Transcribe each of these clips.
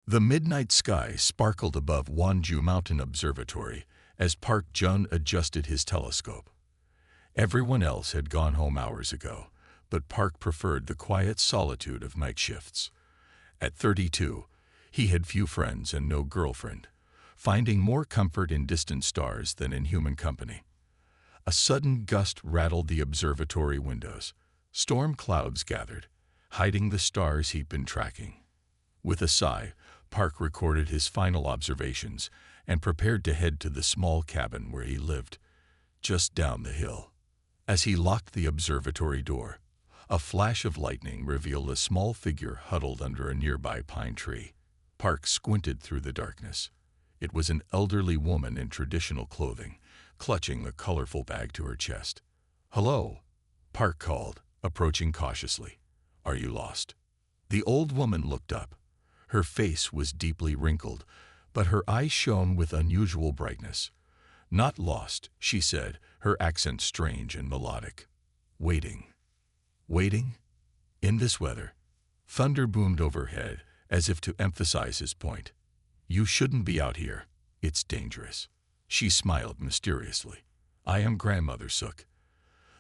The midnight sky sparkled above Wanju Mountain Observatory as Park Jun adjusted his telescope. Everyone else had gone home hours ago, but Park preferred the quiet solitude of night shifts. At 32, he had few friends and no girlfriend, finding more comfort in distant stars than in human company. A sudden gust rattled the observatory windows. Storm clouds gathered, hiding the stars he'd been tracking. With a sigh, Park recorded his final observations and prepared to head to the small cabin where he lived, just down the hill. As he locked the observatory door, a flash of lightning revealed a small figure huddled under a nearby pine tree. Park squinted through the darkness. It was an elderly woman in traditional clothing, clutching a colorful bag to her chest. "Hello," Park called, approaching cautiously. "Are you lost?" The old woman looked up. Her face was deeply wrinkled, but her eyes shone with unusual brightness. "Not lost," she said, her accent strange and melodic. "Waiting." Waiting? In this weather? Thunder boomed overhead, as if to emphasize his point. "You shouldn't be out here. It's dangerous." She smiled mysteriously. "I am Grandmother Sook.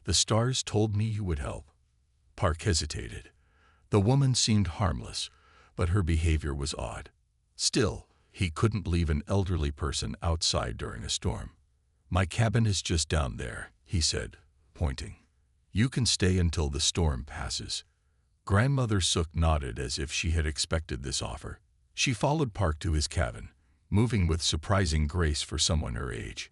The stars told me you would help." Park hesitated. The woman seemed harmless, but her behavior was odd. Still, he couldn't leave an elderly person outside during a storm. "My cabin is just down there," he said, pointing. "You can stay until the storm passes." Grandmother Sook nodded as if she had expected this offer. She followed Park to his cabin, moving with surprising grace for someone her age.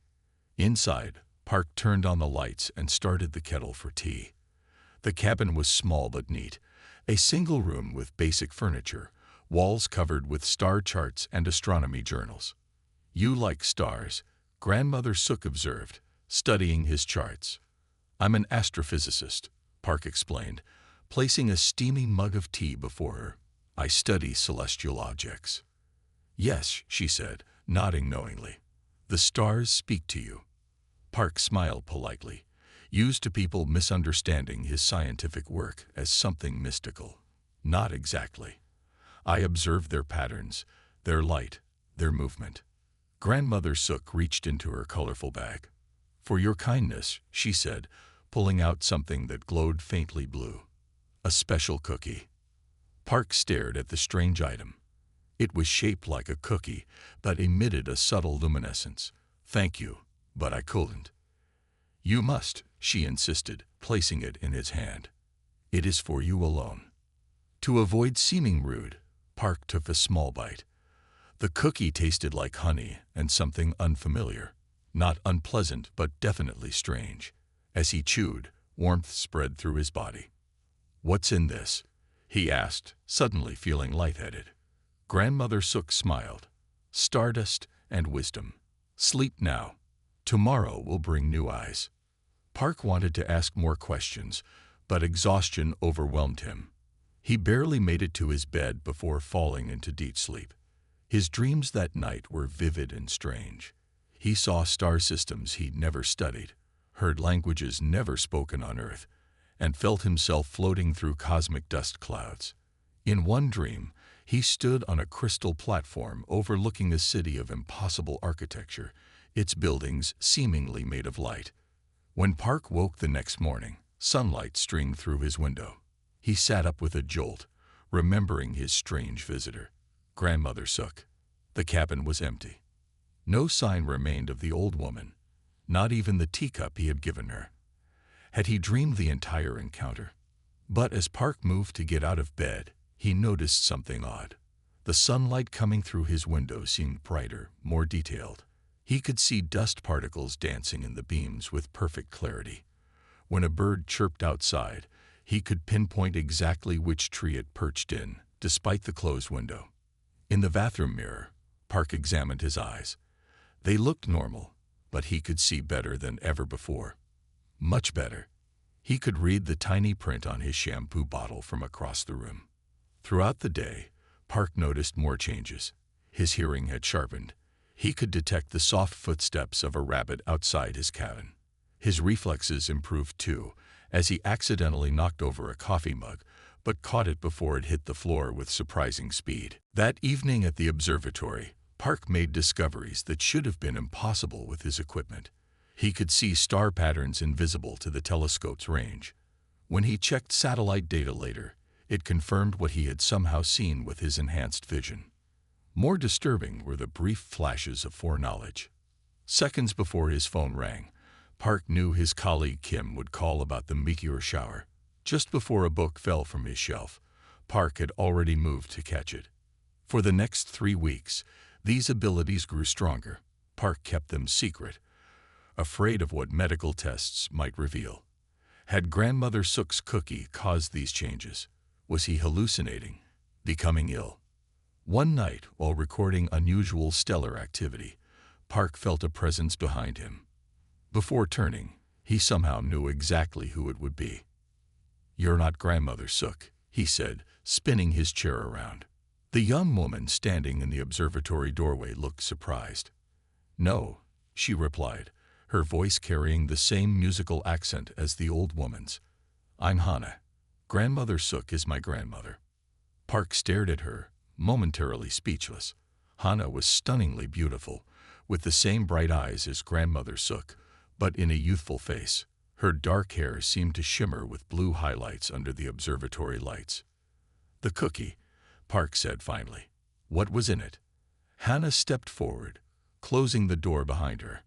Inside, Park turned on the lights and started the kettle for tea. The cabin was small but neat, a single room with basic furniture, walls covered with star charts and astronomy journals. "You like stars," Grandmother Sook observed, studying his charts. "I'm an astrophysicist," Park explained, placing a steamy mug of tea before her. "I study celestial objects." "Yes," she said, nodding knowingly. "The stars speak to you." Park smiled politely, used to people misunderstanding his scientific work as something mystical. "Not exactly. I observe their patterns, their light, their movement." Grandmother Sook reached into her colorful bag. "For your kindness," she said, pulling out something that glowed faintly blue. "A special cookie." Park stared at the strange item. It was shaped like a cookie, but emitted a subtle luminescence. "Thank you, but I couldn't." "You must," she insisted, placing it in his hand. "It is for you alone." To avoid seeming rude, Park took a small bite. The cookie tasted like honey and something unfamiliar. Not unpleasant, but definitely strange. As he chewed, warmth spread through his body. "What's in this?" he asked, suddenly feeling lightheaded. Grandmother Sook smiled. "Stardust and wisdom. Sleep now. Tomorrow will bring new eyes." Park wanted to ask more questions, but exhaustion overwhelmed him. He barely made it to his bed before falling into deep sleep. His dreams that night were vivid and strange. He saw star systems he'd never studied, heard languages never spoken on Earth, and felt himself floating through cosmic dust clouds. In one dream, he stood on a crystal platform overlooking a city of impossible architecture, its buildings seemingly made of light. When Park woke the next morning, sunlight streamed through his window. He sat up with a jolt, remembering his strange visitor, Grandmother Sook. The cabin was empty. No sign remained of the old woman, not even the teacup he had given her. Had he dreamed the entire encounter? But as Park moved to get out of bed, he noticed something odd. The sunlight coming through his window seemed brighter, more detailed. He could see dust particles dancing in the beams with perfect clarity. When a bird chirped outside, he could pinpoint exactly which tree it perched in, despite the closed window. In the bathroom mirror, Park examined his eyes. They looked normal, but he could see better than ever before. Much better. He could read the tiny print on his shampoo bottle from across the room. Throughout the day, Park noticed more changes. His hearing had sharpened. He could detect the soft footsteps of a rabbit outside his cabin. His reflexes improved too, as he accidentally knocked over a coffee mug, but caught it before it hit the floor with surprising speed. That evening at the observatory, Park made discoveries that should have been impossible with his equipment. He could see star patterns invisible to the telescope's range. When he checked satellite data later, it confirmed what he had somehow seen with his enhanced vision. More disturbing were the brief flashes of foreknowledge. Seconds before his phone rang, Park knew his colleague Kim would call about the meteor shower. Just before a book fell from his shelf, Park had already moved to catch it. For the next 3 weeks, these abilities grew stronger. Park kept them secret, afraid of what medical tests might reveal. Had Grandmother Sook's cookie caused these changes? Was he hallucinating, becoming ill? One night, while recording unusual stellar activity, Park felt a presence behind him. Before turning, he somehow knew exactly who it would be. "You're not Grandmother Sook," he said, spinning his chair around. The young woman standing in the observatory doorway looked surprised. "No," she replied, her voice carrying the same musical accent as the old woman's. "I'm Hannah. Grandmother Sook is my grandmother." Park stared at her, momentarily speechless. Hannah was stunningly beautiful, with the same bright eyes as Grandmother Sook, but in a youthful face. Her dark hair seemed to shimmer with blue highlights under the observatory lights. "The cookie," Park said finally. "What was in it?" Hannah stepped forward, closing the door behind her.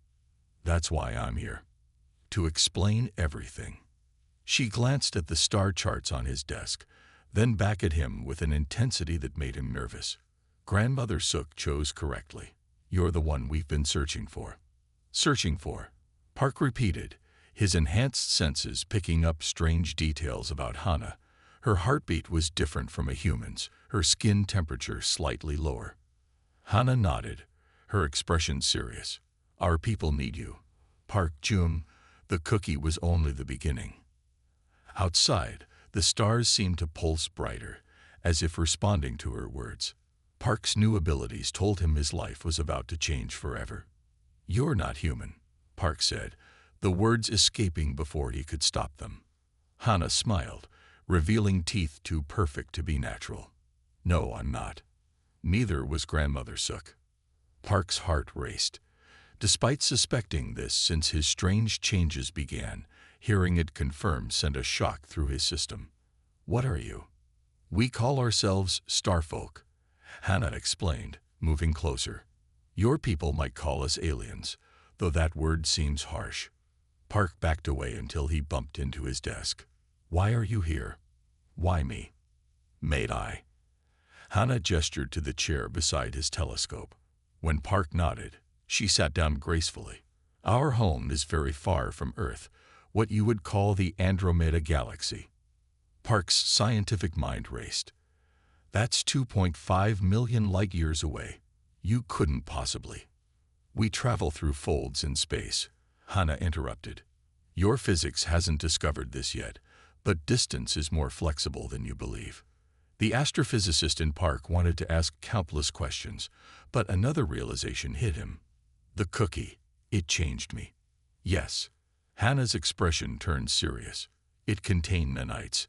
"That's why I'm here. To explain everything." She glanced at the star charts on his desk, then back at him with an intensity that made him nervous. "Grandmother Sook chose correctly. You're the one we've been searching for." "Searching for?" Park repeated, his enhanced senses picking up strange details about Hannah. Her heartbeat was different from a human's, her skin temperature slightly lower. Hannah nodded, her expression serious. "Our people need you." Park Jum, the cookie was only the beginning. Outside, the stars seemed to pulse brighter, as if responding to her words. Park's new abilities told him his life was about to change forever. "You're not human," Park said, the words escaping before he could stop them. Hannah smiled, revealing teeth too perfect to be natural. "No, I'm not." Neither was Grandmother Sook. Park's heart raced. Despite suspecting this since his strange changes began, hearing it confirmed sent a shock through his system. "What are you?" "We call ourselves Starfolk," Hannah explained, moving closer. "Your people might call us aliens, though that word seems harsh." Park backed away until he bumped into his desk. "Why are you here?" "Why me?" "May I?" Hannah gestured to the chair beside his telescope. When Park nodded, she sat down gracefully. "Our home is very far from Earth, what you would call the Andromeda galaxy." Park's scientific mind raced. "That's 2.5 million light-years away. You couldn't possibly." "We travel through folds in space," Hannah interrupted. "Your physics hasn't discovered this yet, but distance is more flexible than you believe." The astrophysicist in Park wanted to ask countless questions, but another realization hit him. "The cookie, it changed me." "Yes." Hannah's expression turned serious. "It contained nanites,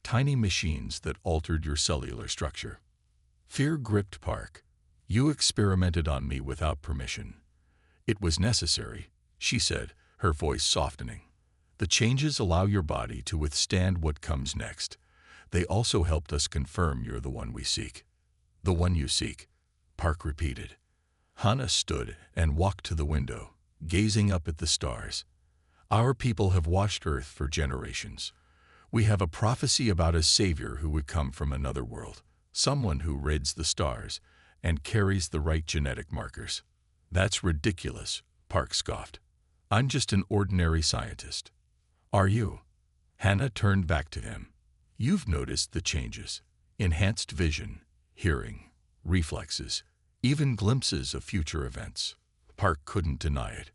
tiny machines that altered your cellular structure." Fear gripped Park. "You experimented on me without permission." "It was necessary," she said, her voice softening. "The changes allow your body to withstand what comes next. They also helped us confirm you're the one we seek." "The one you seek," Park repeated. Hannah stood and walked to the window, gazing up at the stars. "Our people have watched Earth for generations. We have a prophecy about a savior who would come from another world, someone who rids the stars and carries the right genetic markers." "That's ridiculous," Park scoffed. "I'm just an ordinary scientist." "Are you?" Hannah turned back to him. "You've noticed the changes. Enhanced vision, hearing, reflexes, even glimpses of future events." Park couldn't deny it.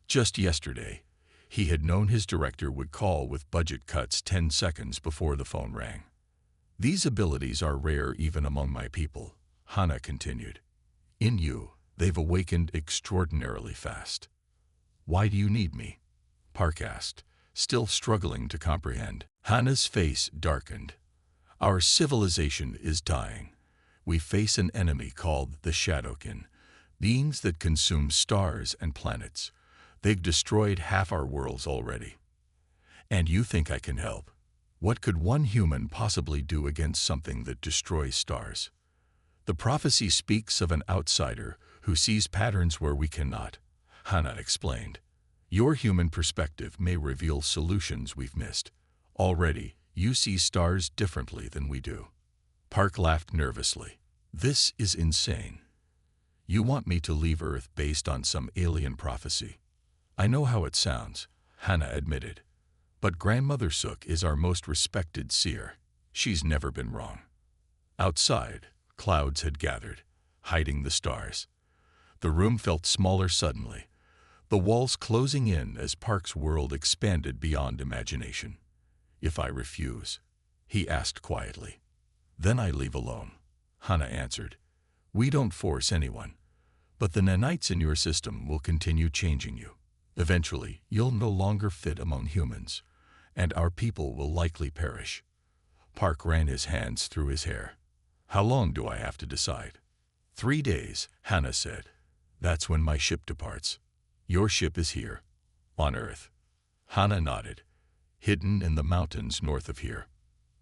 Just yesterday, he had known his director would call with budget cuts 10 seconds before the phone rang. "These abilities are rare even among my people," Hannah continued. "In you, they've awakened extraordinarily fast." "Why do you need me?" Park asked, still struggling to comprehend. Hannah's face darkened. Our civilization is dying. We face an enemy called the Shadowkin, beings that consume stars and planets. They've destroyed half our worlds already. And you think I can help? What could one human possibly do against something that destroys stars? The prophecy speaks of an outsider who sees patterns where we cannot, Hannah explained. Your human perspective may reveal solutions we've missed. Already, you see stars differently than we do. Park laughed nervously. This is insane. You want me to leave Earth based on some alien prophecy? I know how it sounds, Hannah admitted. But Grandmother Sook is our most respected seer. She's never been wrong. Outside, clouds had gathered, hiding the stars. The room felt smaller suddenly, the walls closing in as Park's world expanded beyond imagination. If I refuse, he asked quietly. Then I leave alone, Hannah answered. We don't force anyone, but the nanites in your system will continue changing you. Eventually, you'll no longer fit among humans, and our people will likely perish. Park ran his hands through his hair. How long do I have to decide? 3 days, Hannah said. That's when my ship departs. Your ship is here, on Earth. Hannah nodded. Hidden in the mountains north of here.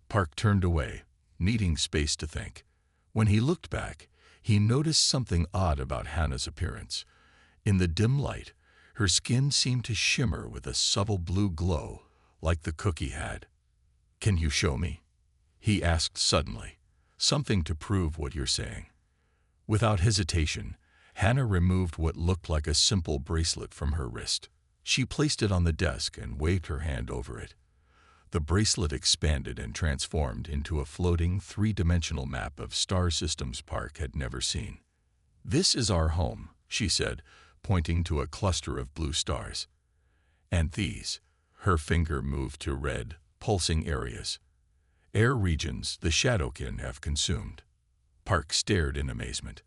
Park turned away, needing space to think. When he looked back, he noticed something odd about Hannah's appearance. In the dim light, her skin seemed to shimmer with a subtle blue glow, like the cookie had. Can you show me? He asked suddenly. Something to prove what you're saying. Without hesitation, Hannah removed what looked like a simple bracelet from her wrist. She placed it on the desk and waved her hand over it. The bracelet expanded and transformed into a floating, three-dimensional map of star systems Park had never seen. This is our home, she said, pointing to a cluster of blue stars. And these, her finger moved to red, pulsing areas. Air regions the Shadowkin have consumed. Park stared in amazement.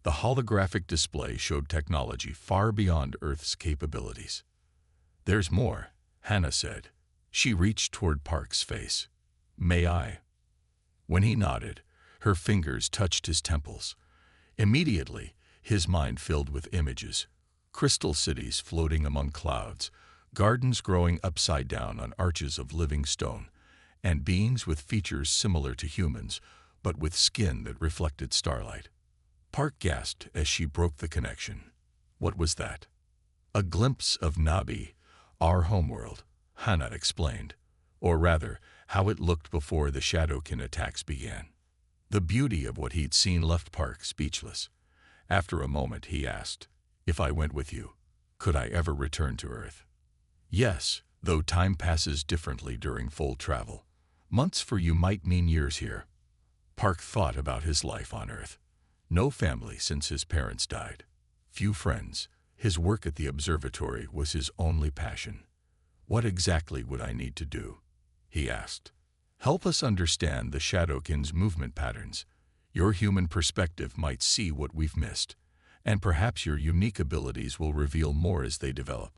The holographic display showed technology far beyond Earth's capabilities. There's more, Hannah said. She reached toward Park's face. May I? When he nodded, her fingers touched his temples. Immediately, his mind filled with images. Crystal cities floating among clouds, gardens growing upside down on arches of living stone, and beings with features similar to humans, but with skin that reflected starlight. Park gasped as she broke the connection. What was that? A glimpse of Nabi, our homeworld, Hannah explained, or rather, how it looked before the Shadowkin attacks began. The beauty of what he'd seen left Park speechless. After a moment, he asked, if I went with you, could I ever return to Earth? Yes, though time passes differently during full travel. Months for you might mean years here. Park thought about his life on Earth. No family since his parents died. Few friends. His work at the observatory was his only passion. What exactly would I need to do? He asked. Help us understand the Shadowkin's movement patterns. Your human perspective might see what we've missed, and perhaps your unique abilities will reveal more as they develop.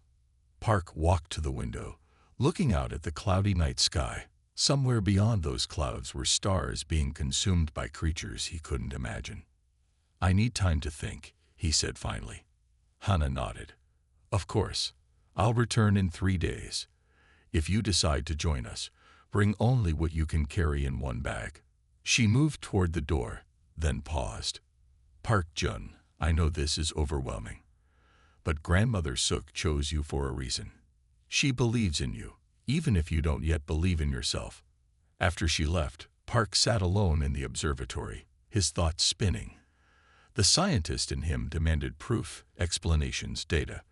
Park walked to the window, looking out at the cloudy night sky. Somewhere beyond those clouds were stars being consumed by creatures he couldn't imagine. I need time to think, he said finally. Hannah nodded. Of course. I'll return in 3 days. If you decide to join us, bring only what you can carry in one bag. She moved toward the door, then paused. Park Jun, I know this is overwhelming, but Grandmother Sook chose you for a reason. She believes in you, even if you don't yet believe in yourself. After she left, Park sat alone in the observatory, his thoughts spinning. The scientist in him demanded proof, explanations, data.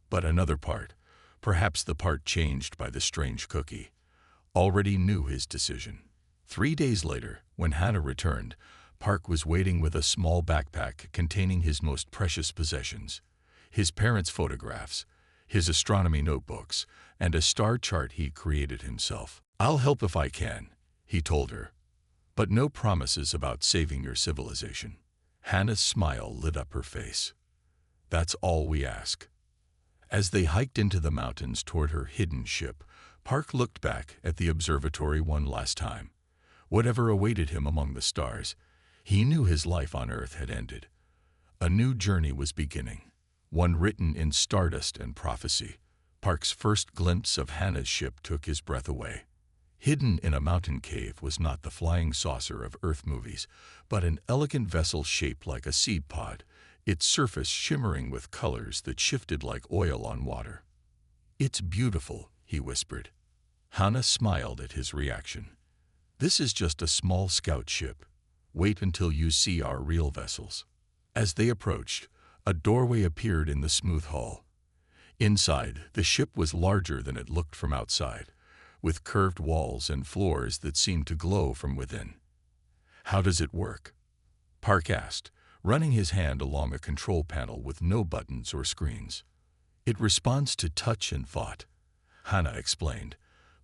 But another part, perhaps the part changed by the strange cookie, already knew his decision. 3 days later, when Hannah returned, Park was waiting with a small backpack containing his most precious possessions, his parents' photographs, his astronomy notebooks, and a star chart he created himself. I'll help if I can, he told her, but no promises about saving your civilization. Hannah's smile lit up her face. That's all we ask. As they hiked into the mountains toward her hidden ship, Park looked back at the observatory one last time. Whatever awaited him among the stars, he knew his life on Earth had ended. A new journey was beginning, one written in stardust and prophecy. Park's first glimpse of Hannah's ship took his breath away. Hidden in a mountain cave was not the flying saucer of Earth movies, but an elegant vessel shaped like a seed pod, its surface shimmering with colors that shifted like oil on water. "It's beautiful," he whispered. Hannah smiled at his reaction. "This is just a small scout ship. Wait until you see our real vessels." As they approached, a doorway appeared in the smooth hull. Inside, the ship was larger than it looked from outside, with curved walls and floors that seemed to glow from within. "How does it work?" Park asked, running his hand along a control panel with no buttons or screens. "It responds to touch and thought," Hannah explained,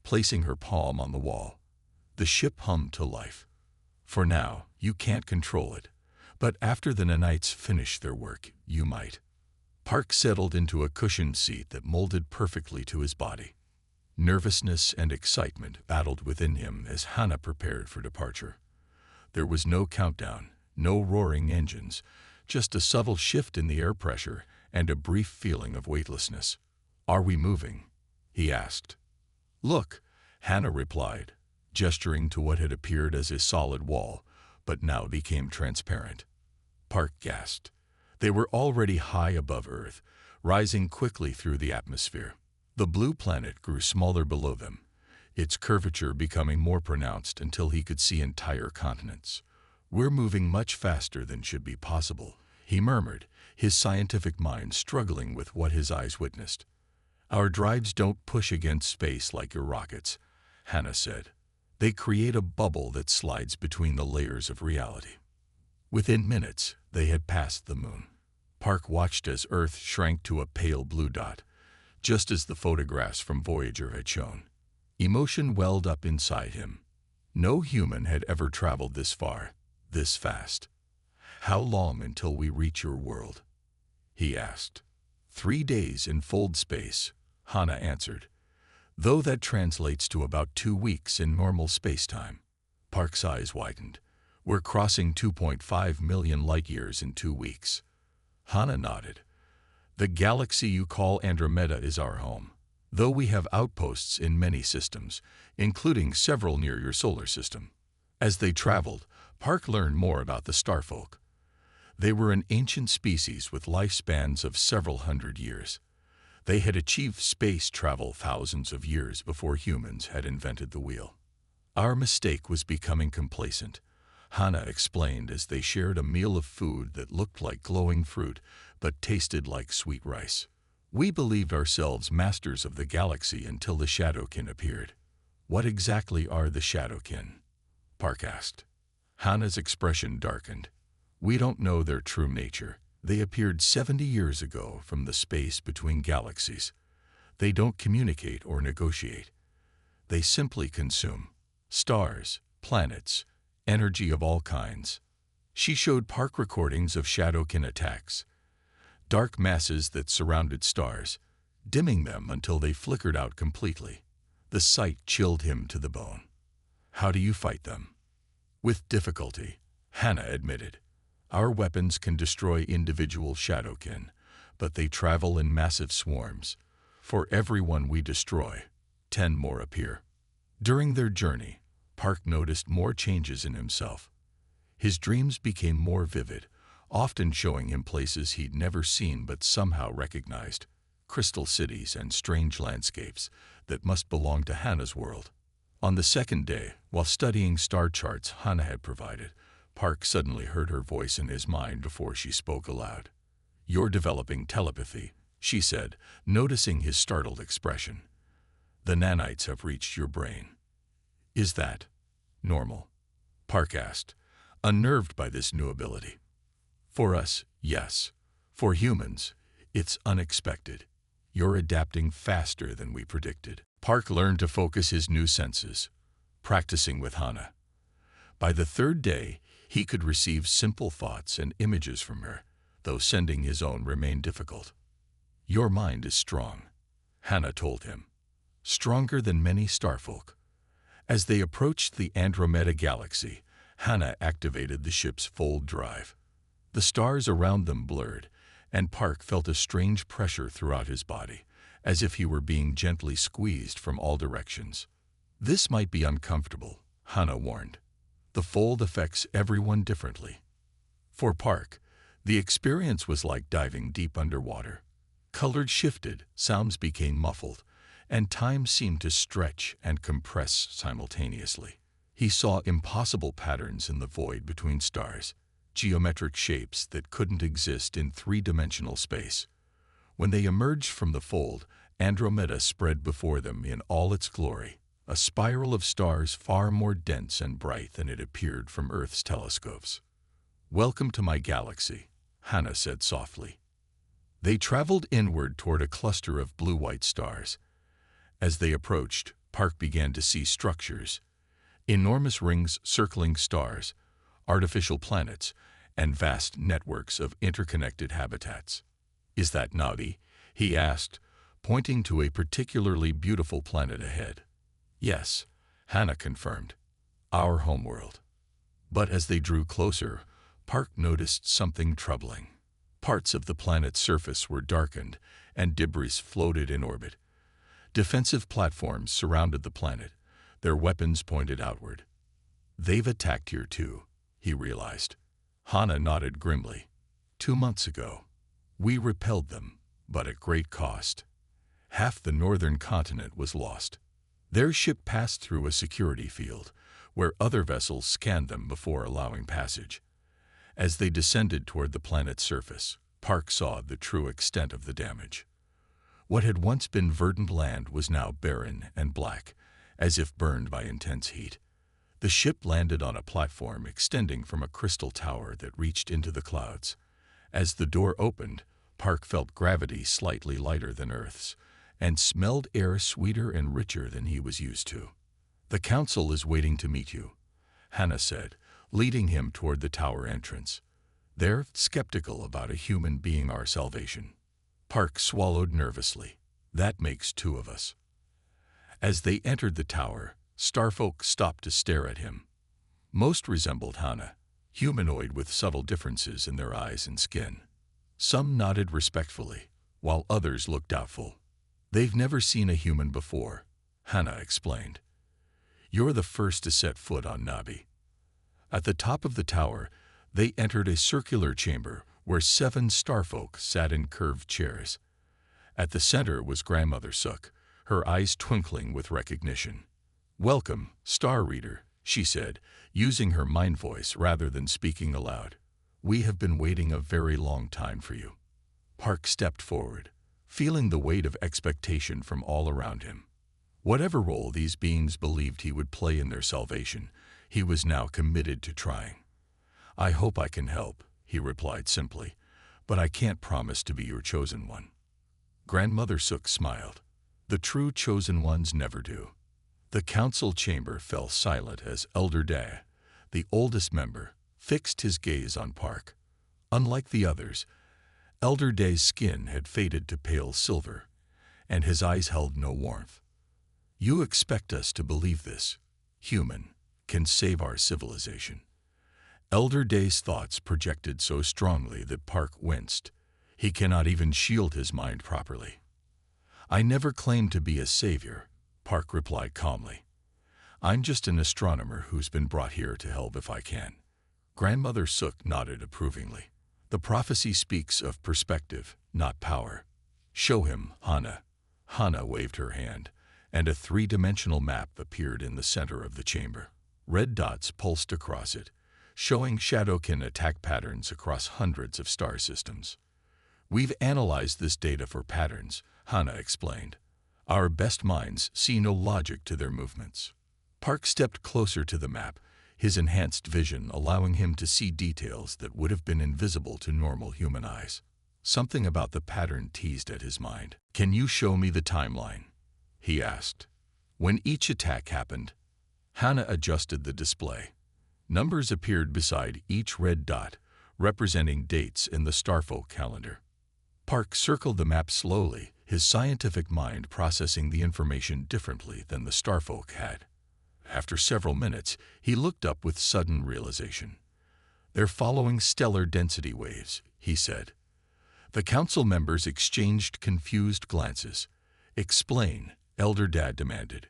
placing her palm on the wall. The ship hummed to life. "For now, you can't control it, but after the nanites finish their work, you might." Park settled into a cushioned seat that molded perfectly to his body. Nervousness and excitement battled within him as Hannah prepared for departure. There was no countdown, no roaring engines, just a subtle shift in the air pressure and a brief feeling of weightlessness. "Are we moving?" he asked. "Look," Hannah replied, gesturing to what had appeared as a solid wall, but now became transparent. Park gasped. They were already high above Earth, rising quickly through the atmosphere. The blue planet grew smaller below them, its curvature becoming more pronounced until he could see entire continents. "We're moving much faster than should be possible," he murmured, his scientific mind struggling with what his eyes witnessed. "Our drives don't push against space like your rockets," Hannah said. "They create a bubble that slides between the layers of reality." Within minutes, they had passed the moon. Park watched as Earth shrank to a pale blue dot, just as the photographs from Voyager had shown. Emotion welled up inside him. No human had ever traveled this far, this fast. "How long until we reach your world?" he asked. 3 days in fold space," Hannah answered, "though that translates to about 2 weeks in normal space-time." Park's eyes widened. "We're crossing 2.5 million light-years in 2 weeks." Hannah nodded. "The galaxy you call Andromeda is our home, though we have outposts in many systems, including several near your solar system." As they traveled, Park learned more about the starfolk. They were an ancient species with lifespans of several hundred years. They had achieved space travel thousands of years before humans had invented the wheel. "Our mistake was becoming complacent," Hannah explained as they shared a meal of food that looked like glowing fruit but tasted like sweet rice. "We believed ourselves masters of the galaxy until the Shadowkin appeared." "What exactly are the Shadowkin?" Park asked. Hannah's expression darkened. "We don't know their true nature. They appeared 70 years ago from the space between galaxies. They don't communicate or negotiate. They simply consume stars, planets, energy of all kinds." She showed Park recordings of Shadowkin attacks, dark masses that surrounded stars, dimming them until they flickered out completely. The sight chilled him to the bone. "How do you fight them?" "With difficulty," Hannah admitted. "Our weapons can destroy individual Shadowkin, but they travel in massive swarms. For every one we destroy, 10 more appear." During their journey, Park noticed more changes in himself. His dreams became more vivid, often showing him places he'd never seen but somehow recognized, crystal cities and strange landscapes that must belong to Hannah's world. On the second day, while studying star charts Hannah had provided, Park suddenly heard her voice in his mind before she spoke aloud. "You're developing telepathy," she said, noticing his startled expression. "The nanites have reached your brain." "Is that normal?" Park asked, unnerved by this new ability. "For us, yes. For humans, it's unexpected. You're adapting faster than we predicted." Park learned to focus his new senses, practicing with Hannah. By the 3rd day, he could receive simple thoughts and images from her, though sending his own remained difficult. "Your mind is strong," Hannah told him. "Stronger than many starfolk. As they approached the Andromeda galaxy, Hannah activated the ship's fold drive. The stars around them blurred, and Park felt a strange pressure throughout his body, as if he were being gently squeezed from all directions. This might be uncomfortable, Hannah warned. The fold affects everyone differently. For Park, the experience was like diving deep underwater. Colors shifted, sounds became muffled, and time seemed to stretch and compress simultaneously. He saw impossible patterns in the void between stars, geometric shapes that couldn't exist in three-dimensional space. When they emerged from the fold, Andromeda spread before them in all its glory, a spiral of stars far more dense and bright than it appeared from Earth's telescopes. "Welcome to my galaxy," Hannah said softly. They traveled inward toward a cluster of blue-white stars. As they approached, Park began to see structures, enormous rings circling stars, artificial planets, and vast networks of interconnected habitats. "Is that Navi?" he asked, pointing to a particularly beautiful planet ahead. "Yes," Hannah confirmed. "Our homeworld." But as they drew closer, Park noticed something troubling. Parts of the planet's surface were darkened, and debris floated in orbit. Defensive platforms surrounded the planet, their weapons pointed outward. "They've attacked here too," he realized. Hannah nodded grimly. "2 months ago, we repelled them, but at great cost. Half the northern continent was lost." Their ship passed through a security field, where other vessels scanned them before allowing passage. As they descended toward the planet's surface, Park saw the true extent of the damage. What had once been verdant land was now barren and black, as if burned by intense heat. The ship landed on a platform extending from a crystal tower that reached into the clouds. As the door opened, Park felt gravity slightly lighter than Earth's, and smelled air sweeter and richer than he was used to. "The Council is waiting to meet you," Hannah said, leading him toward the tower entrance. "They're skeptical about a human being our salvation." Park swallowed nervously. "That makes 2 of us." As they entered the tower, starfolk stopped to stare at him. Most resembled Hannah, humanoid with subtle differences in their eyes and skin. Some nodded respectfully, while others looked doubtful. "They've never seen a human before," Hannah explained. "You're the first to set foot on Navi." At the top of the tower, they entered a circular chamber where 7 starfolk sat in curved chairs. At the center was Grandmother Sook, her eyes twinkling with recognition. "Welcome, Star Reader," she said, using her mind voice rather than speaking aloud. "We have been waiting a very long time for you." Park stepped forward, feeling the weight of expectation from all around him. Whatever role these beings believed he would play in their salvation, he was now committed to trying. "I hope I can help," he replied simply, "but I can't promise to be your chosen one." Grandmother Sook smiled. "The true chosen ones never do." The council chamber fell silent as Elder Day, the oldest member, fixed his gaze on Park. Unlike the others, Elder Day's skin had faded to pale silver, and his eyes held no warmth. "You expect us to believe this, human, can save our civilization?" Elder Day's thoughts projected so strongly that Park winced. He cannot even shield his mind properly. "I never claimed to be a savior," Park replied calmly. "I'm just an astronomer who's been brought here to help if I can." Grandmother Sook nodded approvingly. "The prophecy speaks of perspective, not power. Show him, Hannah." Hannah waved her hand, and a 3-dimensional map appeared in the center of the chamber. Red dots pulsed across it, showing Shadowkin attack patterns across hundreds of star systems. "We've analyzed this data for patterns," Hannah explained. "Our best minds see no logic to their movements." Park stepped closer to the map, his enhanced vision allowing him to see details that would have been invisible to normal human eyes. Something about the pattern teased at his mind. "Can you show me the timeline?" he asked. When each attack happened, Hannah adjusted the display. Numbers appeared beside each red dot, representing dates in the Starfolk calendar. Park circled the map slowly, his scientific mind processing the information differently than the Starfolk had. After several minutes, he looked up with sudden realization. "They're following stellar density waves," he said. The council members exchanged confused glances. "Explain," Elder Dad demanded.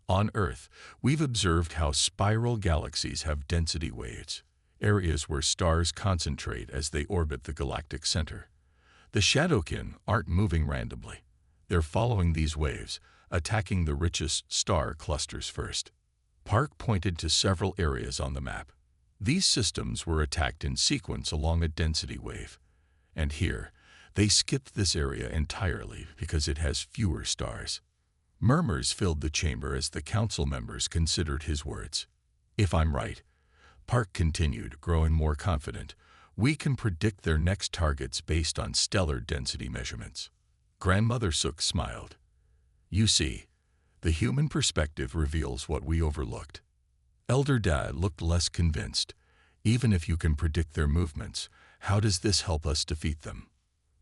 "On Earth, we've observed how spiral galaxies have density waves, areas where stars concentrate as they orbit the galactic center. The Shadowkin aren't moving randomly. They're following these waves, attacking the richest star clusters first." Park pointed to several areas on the map. These systems were attacked in sequence along a density wave. And here, they skipped this area entirely because it has fewer stars. Murmurs filled the chamber as the council members considered his words. "If I'm right," Park continued, growing more confident, "we can predict their next targets based on stellar density measurements." Grandmother Sook smiled. "You see, the human perspective reveals what we overlooked." Elder Dad looked less convinced. "Even if you can predict their movements, how does this help us defeat them?"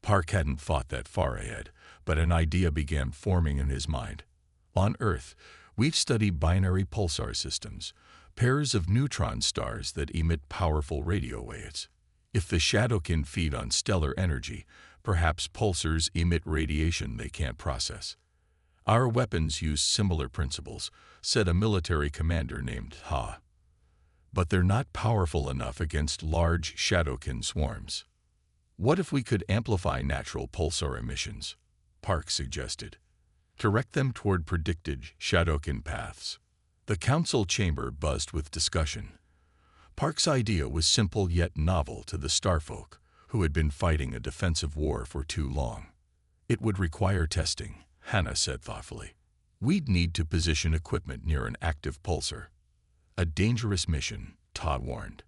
Park hadn't thought that far ahead, but an idea began forming in his mind. "On Earth, we've studied binary pulsar systems, pairs of neutron stars that emit powerful radio waves. If the Shadowkin feed on stellar energy, perhaps pulsars emit radiation they can't process. Our weapons use similar principles," said a military commander named Ha. "But they're not powerful enough against large Shadowkin swarms." "What if we could amplify natural pulsar emissions?" Park suggested. "Direct them toward predicted Shadowkin paths." The council chamber buzzed with discussion. Park's idea was simple yet novel to the Starfolk, who had been fighting a defensive war for too long. "It would require testing," Hannah said thoughtfully. "We'd need to position equipment near an active pulsar." "A dangerous mission," Todd warned.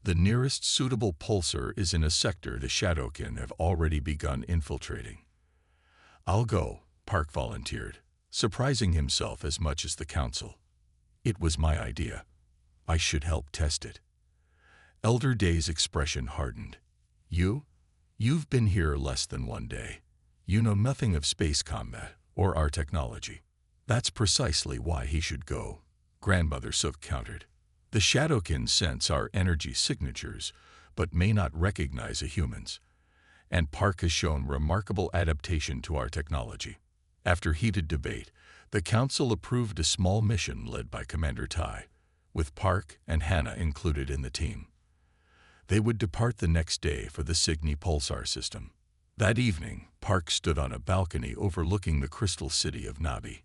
"The nearest suitable pulsar is in a sector the Shadowkin have already begun infiltrating." "I'll go," Park volunteered, surprising himself as much as the council. "It was my idea. I should help test it." Elder Day's expression hardened. You've been here less than one day. You know nothing of space combat or our technology." "That's precisely why he should go," Grandmother Sook countered. "The Shadowkin sense our energy signatures, but may not recognize a human's. And Park has shown remarkable adaptation to our technology." After heated debate, the council approved a small mission led by Commander Tai, with Park and Hannah included in the team. They would depart the next day for the Cygni pulsar system. That evening, Park stood on a balcony overlooking the crystal city of Nabi.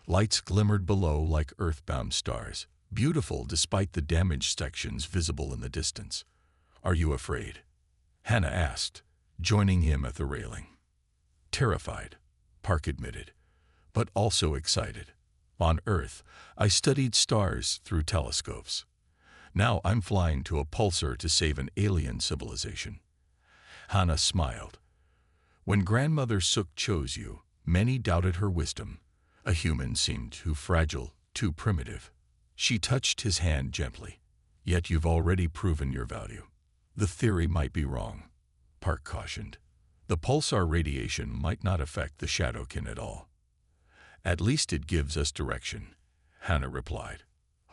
Lights glimmered below like earthbound stars, beautiful despite the damaged sections visible in the distance. "Are you afraid?" Hannah asked, joining him at the railing. "Terrified," Park admitted, "but also excited. On Earth, I studied stars through telescopes. Now I'm flying to a pulsar to save an alien civilization." Hannah smiled. "When Grandmother Sook chose you, many doubted her wisdom. A human seemed too fragile, too primitive." She touched his hand gently. "Yet you've already proven your value." "The theory might be wrong," Park cautioned. "The pulsar radiation might not affect the Shadowkin at all." "At least it gives us direction," Hannah replied.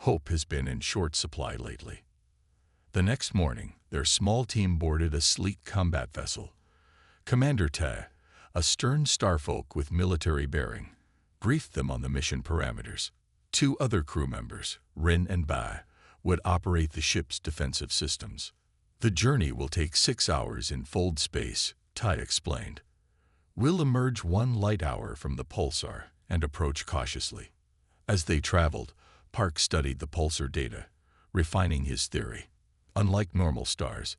"Hope has been in short supply lately." The next morning, their small team boarded a sleek combat vessel. Commander Tai, a stern starfolk with military bearing, briefed them on the mission parameters. 2 other crew members, Rin and Bai, would operate the ship's defensive systems. "The journey will take 6 hours in fold space," Tai explained. "We'll emerge 1 light hour from the pulsar and approach cautiously." As they traveled, Park studied the pulsar data, refining his theory. Unlike normal stars,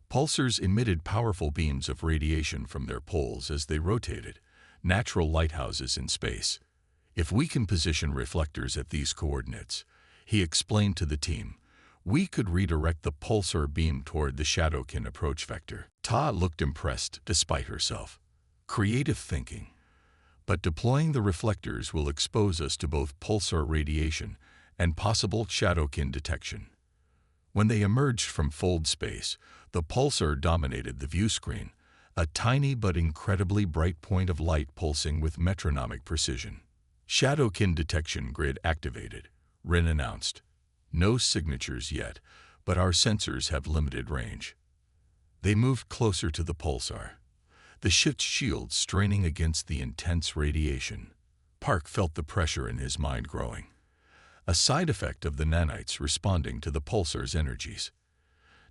pulsars emitted powerful beams of radiation from their poles as they rotated, natural lighthouses in space. "If we can position reflectors at these coordinates," he explained to the team, "we could redirect the pulsar beam toward the Shadowkin approach vector." Ta looked impressed despite herself. "Creative thinking. But deploying the reflectors will expose us to both pulsar radiation and possible Shadowkin detection." When they emerged from fold space, the pulsar dominated the view screen, a tiny but incredibly bright point of light pulsing with metronomic precision. "Shadowkin detection grid activated," Rin announced. No signatures yet, but our sensors have limited range. They moved closer to the pulsar, the ship's shields straining against the intense radiation. Park felt the pressure in his mind growing, a side effect of the nanites responding to the pulsar's energies.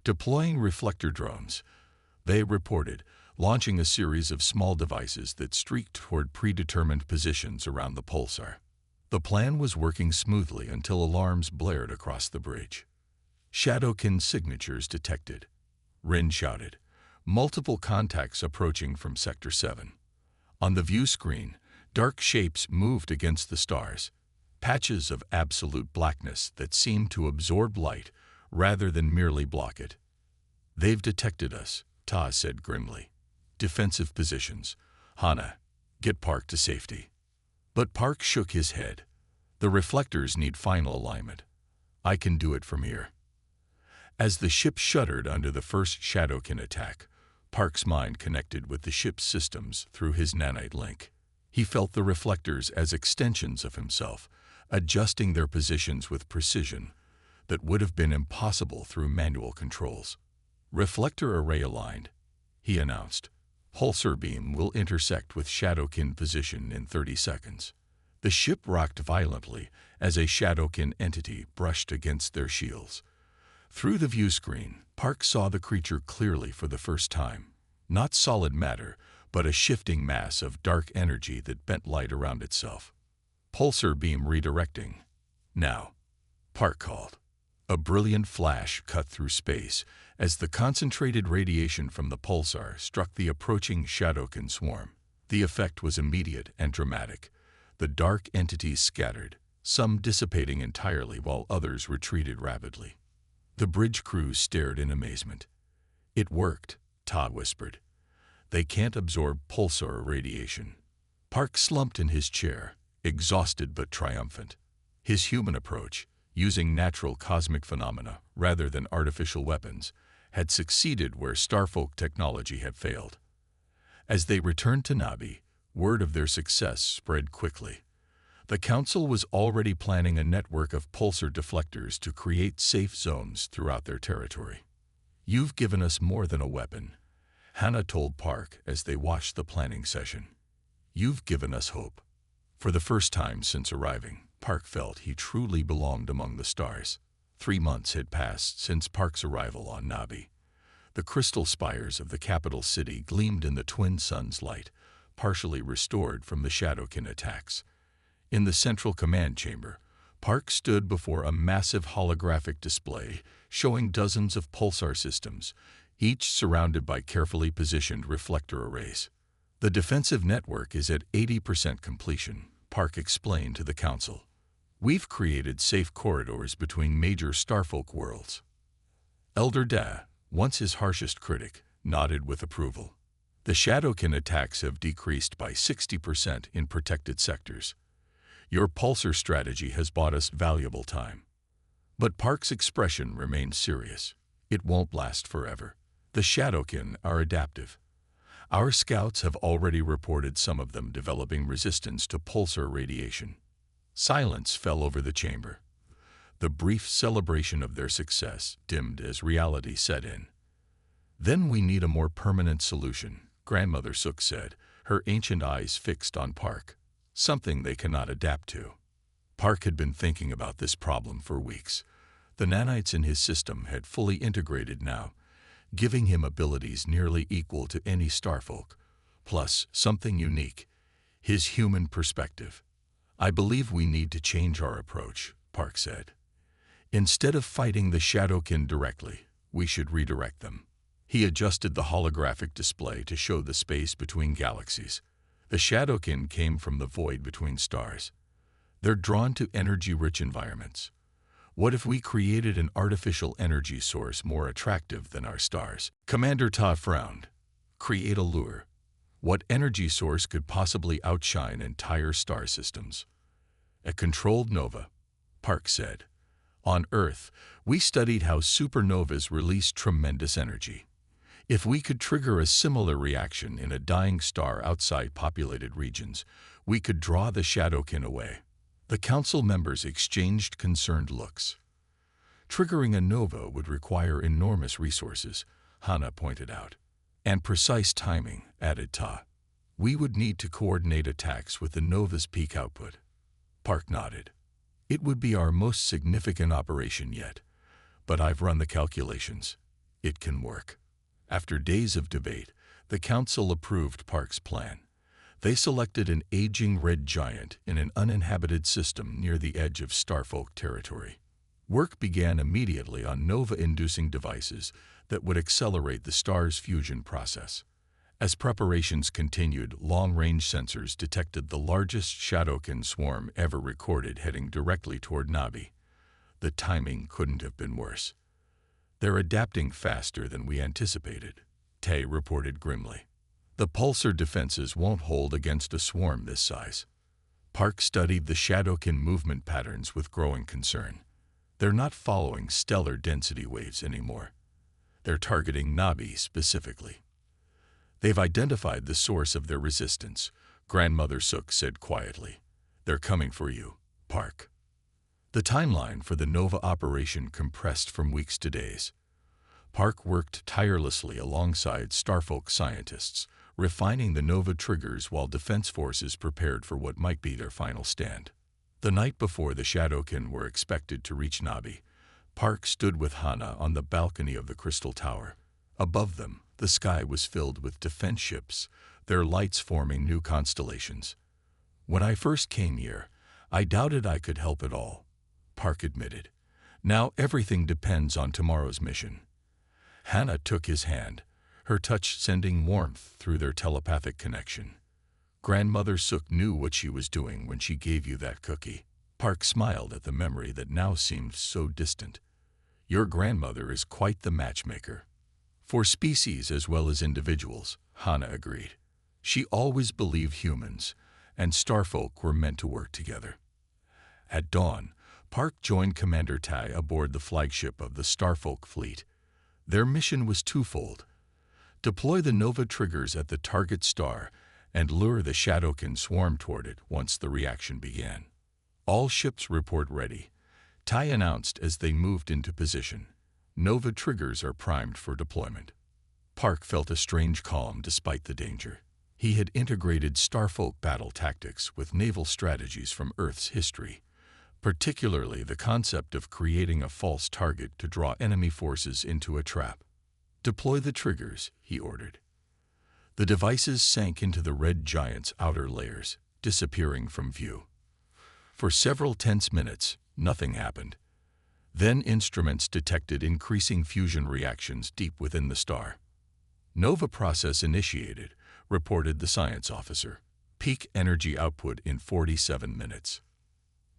Deploying reflector drones, they reported, launching a series of small devices that streaked toward predetermined positions around the pulsar. The plan was working smoothly until alarms blared across the bridge. Shadowkin signatures detected, Rin shouted. Multiple contacts approaching from Sector 7. On the view screen, dark shapes moved against the stars, patches of absolute blackness that seemed to absorb light rather than merely block it. They've detected us, Ta said grimly. Defensive positions. Hana, get Park to safety. But Park shook his head. The reflectors need final alignment. I can do it from here. As the ship shuddered under the first Shadowkin attack, Park's mind connected with the ship's systems through his nanite link. He felt the reflectors as extensions of himself, adjusting their positions with precision that would have been impossible through manual controls. Reflector array aligned, he announced. Pulsar beam will intersect with Shadowkin position in 30 seconds. The ship rocked violently as a Shadowkin entity brushed against their shields. Through the view screen, Park saw the creature clearly for the first time. Not solid matter, but a shifting mass of dark energy that bent light around itself. Pulsar beam redirecting. Now, Park called. A brilliant flash cut through space as the concentrated radiation from the pulsar struck the approaching Shadowkin swarm. The effect was immediate and dramatic. The dark entities scattered, some dissipating entirely while others retreated rapidly. The bridge crew stared in amazement. It worked, Ta whispered. They can't absorb pulsar radiation. Park slumped in his chair, exhausted but triumphant. His human approach, using natural cosmic phenomena rather than artificial weapons, had succeeded where starfolk technology had failed. As they returned to Nabi, word of their success spread quickly. The Council was already planning a network of pulsar deflectors to create safe zones throughout their territory. You've given us more than a weapon, Hannah told Park as they watched the planning session. You've given us hope. For the first time since arriving, Park felt he truly belonged among the stars. 3 months had passed since Park's arrival on Nabi. The crystal spires of the capital city gleamed in the twin suns' light, partially restored from the Shadowkin attacks. In the central command chamber, Park stood before a massive holographic display showing dozens of pulsar systems, each surrounded by carefully positioned reflector arrays. The defensive network is at 80% completion, Park explained to the Council. We've created safe corridors between major starfolk worlds. Elder Da, once his harshest critic, nodded with approval. The Shadowkin attacks have decreased by 60% in protected sectors. Your pulsar strategy has bought us valuable time. But Park's expression remained serious. It won't last forever. The Shadowkin are adaptive. Our scouts have already reported some of them developing resistance to pulsar radiation. Silence fell over the chamber. The brief celebration of their success dimmed as reality set in. Then we need a more permanent solution, Grandmother Sook said, her ancient eyes fixed on Park. Something they cannot adapt to. Park had been thinking about this problem for weeks. The nanites in his system had fully integrated now, giving him abilities nearly equal to any starfolk, plus something unique, his human perspective. I believe we need to change our approach, Park said. Instead of fighting the Shadowkin directly, we should redirect them. He adjusted the holographic display to show the space between galaxies. The Shadowkin came from the void between stars. They're drawn to energy-rich environments. What if we created an artificial energy source more attractive than our stars? Commander Ta frowned. Create a lure. What energy source could possibly outshine entire star systems? A controlled nova, Park said. On Earth, we studied how supernovas release tremendous energy. If we could trigger a similar reaction in a dying star outside populated regions, we could draw the Shadowkin away. The council members exchanged concerned looks. Triggering a nova would require enormous resources, Hannah pointed out. And precise timing, added Ta. We would need to coordinate attacks with the nova's peak output. Park nodded. It would be our most significant operation yet, but I've run the calculations. It can work. After days of debate, the council approved Park's plan. They selected an aging red giant in an uninhabited system near the edge of Starfolk territory. Work began immediately on nova-inducing devices that would accelerate the star's fusion process. As preparations continued, long-range sensors detected the largest Shadowkin swarm ever recorded heading directly toward Navi. The timing couldn't have been worse. They're adapting faster than we anticipated, Tay reported grimly. The pulsar defenses won't hold against a swarm this size. Park studied the Shadowkin movement patterns with growing concern. They're not following stellar density waves anymore. They're targeting Navi specifically. They've identified the source of their resistance, Grandmother Sook said quietly. They're coming for you, Park. The timeline for the Nova operation compressed from weeks to days. Park worked tirelessly alongside Starfolk scientists, refining the Nova triggers while defense forces prepared for what might be their final stand. The night before the Shadowkin were expected to reach Navi, Park stood with Hannah on the balcony of the Crystal Tower. Above them, the sky was filled with defense ships, their lights forming new constellations. When I first came here, I doubted I could help at all, Park admitted. Now everything depends on tomorrow's mission. Hannah took his hand, her touch sending warmth through their telepathic connection. Grandmother Sook knew what she was doing when she gave you that cookie. Park smiled at the memory that now seemed so distant. Your grandmother is quite the matchmaker. For species as well as individuals, Hannah agreed. She always believed humans and Starfolk were meant to work together. At dawn, Park joined Commander Tai aboard the flagship of the Starfolk fleet. Their mission was twofold: deploy the Nova triggers at the target star and lure the Shadowkin swarm toward it once the reaction began. All ships report ready, Tai announced as they moved into position. Nova triggers are primed for deployment. Park felt a strange calm despite the danger. He had integrated Starfolk battle tactics with naval strategies from Earth's history, particularly the concept of creating a false target to draw enemy forces into a trap. Deploy the triggers, he ordered. The devices sank into the red giant's outer layers, disappearing from view. For several tense minutes, nothing happened. Then instruments detected increasing fusion reactions deep within the star. Nova process initiated, reported the science officer. Peak energy output in 47 minutes.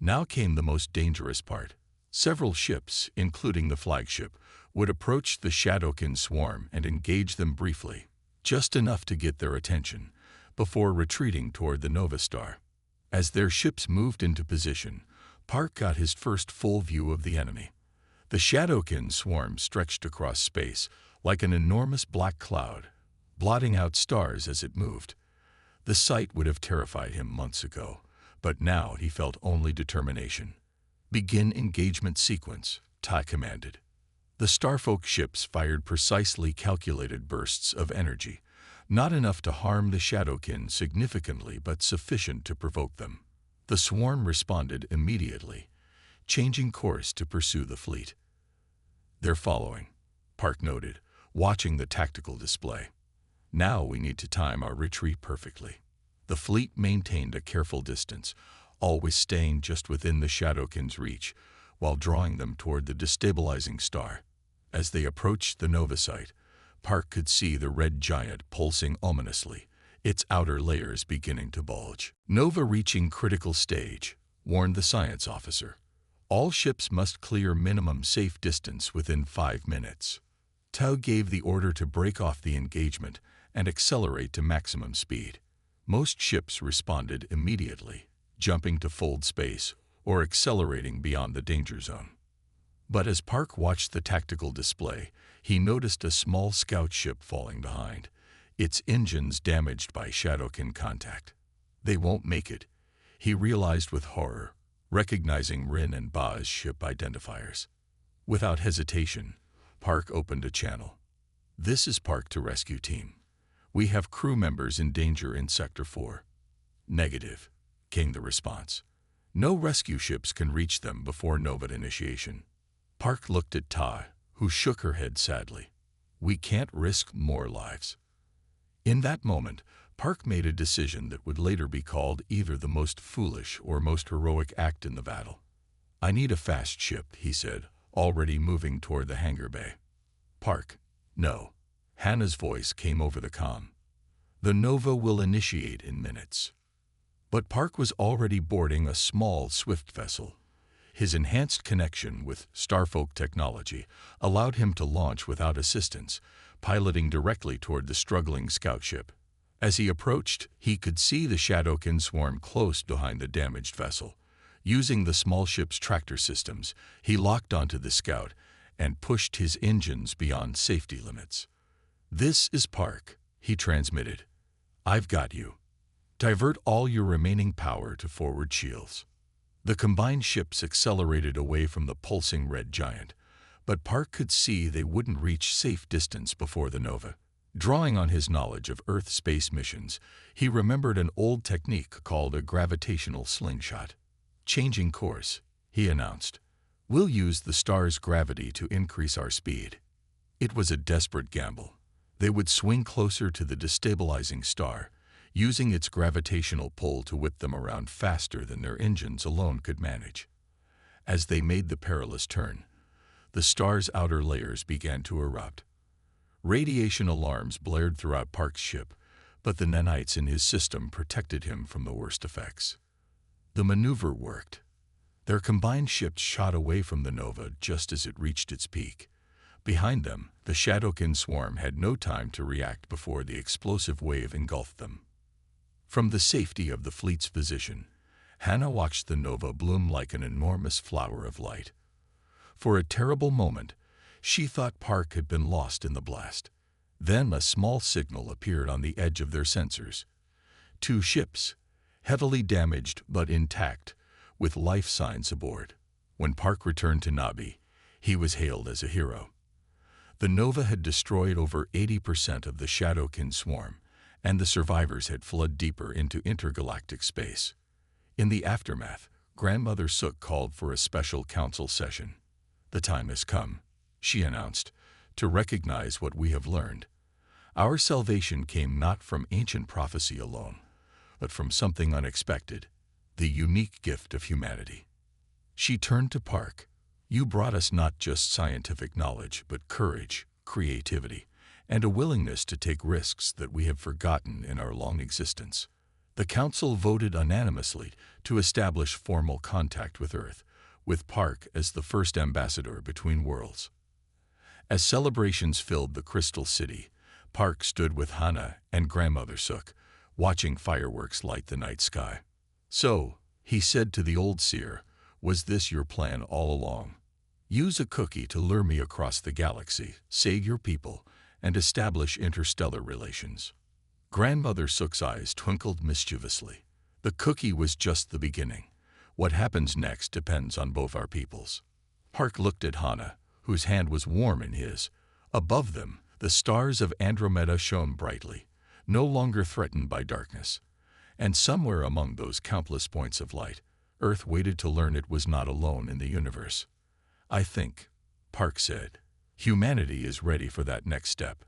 Now came the most dangerous part. Several ships, including the flagship, would approach the Shadowkin swarm and engage them briefly, just enough to get their attention, before retreating toward the Nova star. As their ships moved into position, Park got his first full view of the enemy. The Shadowkin swarm stretched across space like an enormous black cloud, blotting out stars as it moved. The sight would have terrified him months ago, but now he felt only determination. Begin engagement sequence, Tai commanded. The Starfolk ships fired precisely calculated bursts of energy, not enough to harm the Shadowkin significantly but sufficient to provoke them. The swarm responded immediately, changing course to pursue the fleet. They're following, Park noted, watching the tactical display. Now we need to time our retreat perfectly. The fleet maintained a careful distance, always staying just within the Shadowkin's reach, while drawing them toward the destabilizing star. As they approached the Nova site, Park could see the red giant pulsing ominously, its outer layers beginning to bulge. Nova reaching critical stage, warned the science officer. All ships must clear minimum safe distance within 5 minutes. Tau gave the order to break off the engagement and accelerate to maximum speed. Most ships responded immediately, jumping to fold space or accelerating beyond the danger zone. But as Park watched the tactical display, he noticed a small scout ship falling behind, its engines damaged by Shadowkin contact. They won't make it, he realized with horror. recognizing Rin and Ba's ship identifiers. Without hesitation, Park opened a channel. "This is Park to Rescue Team. We have crew members in danger in Sector 4. "Negative," came the response. "No rescue ships can reach them before Nova initiation." Park looked at Ta, who shook her head sadly. "We can't risk more lives." In that moment, Park made a decision that would later be called either the most foolish or most heroic act in the battle. "I need a fast ship," he said, already moving toward the hangar bay. "Park, no." Hannah's voice came over the comm. "The Nova will initiate in minutes." But Park was already boarding a small, swift vessel. His enhanced connection with Starfolk technology allowed him to launch without assistance, piloting directly toward the struggling scout ship. As he approached, he could see the Shadowkin swarm close behind the damaged vessel. Using the small ship's tractor systems, he locked onto the scout and pushed his engines beyond safety limits. "This is Park," he transmitted. "I've got you. Divert all your remaining power to forward shields." The combined ships accelerated away from the pulsing red giant, but Park could see they wouldn't reach safe distance before the Nova. Drawing on his knowledge of Earth space missions, he remembered an old technique called a gravitational slingshot. "Changing course," he announced. "We'll use the star's gravity to increase our speed." It was a desperate gamble. They would swing closer to the destabilizing star, using its gravitational pull to whip them around faster than their engines alone could manage. As they made the perilous turn, the star's outer layers began to erupt. Radiation alarms blared throughout Park's ship, but the nanites in his system protected him from the worst effects. The maneuver worked. Their combined ships shot away from the Nova just as it reached its peak. Behind them, the Shadowkin swarm had no time to react before the explosive wave engulfed them. From the safety of the fleet's position, Hannah watched the Nova bloom like an enormous flower of light. For a terrible moment, she thought Park had been lost in the blast. Then a small signal appeared on the edge of their sensors. Two ships, heavily damaged but intact, with life signs aboard. When Park returned to Nabi, he was hailed as a hero. The Nova had destroyed over 80% of the Shadowkin swarm, and the survivors had fled deeper into intergalactic space. In the aftermath, Grandmother Sook called for a special council session. "The time has come," she announced, "to recognize what we have learned. Our salvation came not from ancient prophecy alone, but from something unexpected, the unique gift of humanity." She turned to Park. "You brought us not just scientific knowledge, but courage, creativity, and a willingness to take risks that we have forgotten in our long existence." The council voted unanimously to establish formal contact with Earth, with Park as the first ambassador between worlds. As celebrations filled the Crystal City, Park stood with Hannah and Grandmother Sook, watching fireworks light the night sky. "So," he said to the old seer, "was this your plan all along? Use a cookie to lure me across the galaxy, save your people, and establish interstellar relations." Grandmother Sook's eyes twinkled mischievously. "The cookie was just the beginning. What happens next depends on both our peoples." Park looked at Hannah, whose hand was warm in his. Above them, the stars of Andromeda shone brightly, no longer threatened by darkness. And somewhere among those countless points of light, Earth waited to learn it was not alone in the universe. "I think," Park said, "humanity is ready for that next step."